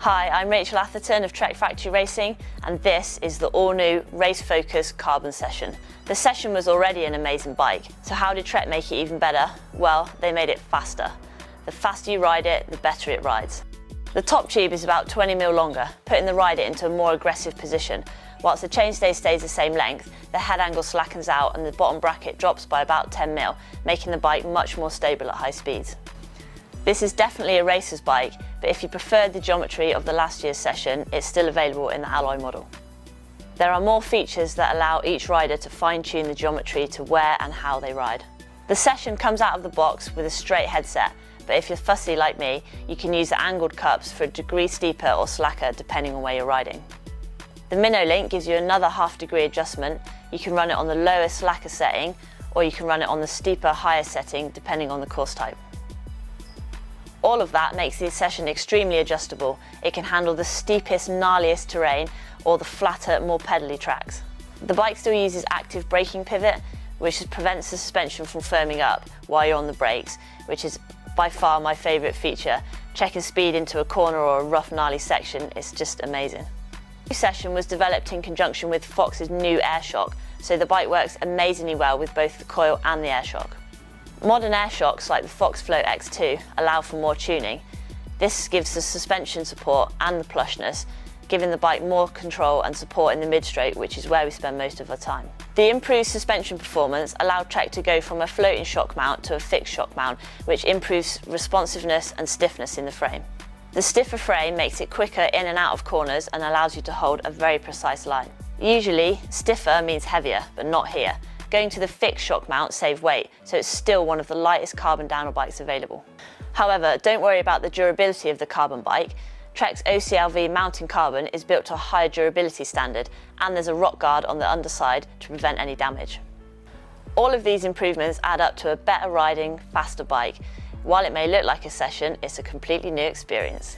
Hi, I'm Rachel Atherton of Trek Factory Racing, and this is the all-new race-focused carbon session. The session was already an amazing bike, so how did Trek make it even better? Well, they made it faster. The faster you ride it, the better it rides. The top tube is about 20mm longer, putting the rider into a more aggressive position. Whilst the chainstay stays the same length, the head angle slackens out and the bottom bracket drops by about 10mm, making the bike much more stable at high speeds. This is definitely a racer's bike, but if you preferred the geometry of the last year's session, it's still available in the alloy model. There are more features that allow each rider to fine-tune the geometry to where and how they ride. The session comes out of the box with a straight headset, but if you're fussy like me, you can use the angled cups for a degree steeper or slacker depending on where you're riding. The Minnow Link gives you another half-degree adjustment. You can run it on the lower slacker setting, or you can run it on the steeper higher setting depending on the course type. All of that makes the session extremely adjustable. It can handle the steepest, gnarliest terrain or the flatter, more pedally tracks. The bike still uses active braking pivot, which prevents the suspension from firming up while you're on the brakes, which is by far my favourite feature. Checking speed into a corner or a rough, gnarly section is just amazing. The session was developed in conjunction with Fox's new air shock, so the bike works amazingly well with both the coil and the air shock. Modern air shocks like the Fox Float X2 allow for more tuning. This gives the suspension support and the plushness, giving the bike more control and support in the mid-straight, which is where we spend most of our time. The improved suspension performance allowed Trek to go from a floating shock mount to a fixed shock mount, which improves responsiveness and stiffness in the frame. The stiffer frame makes it quicker in and out of corners and allows you to hold a very precise line. Usually, stiffer means heavier, but not here. Going to the fixed shock mount saves weight, so it's still one of the lightest carbon downhill bikes available. However, don't worry about the durability of the carbon bike. Trek's OCLV mounting carbon is built to a higher durability standard, and there's a rock guard on the underside to prevent any damage. All of these improvements add up to a better riding, faster bike. While it may look like a session, it's a completely new experience.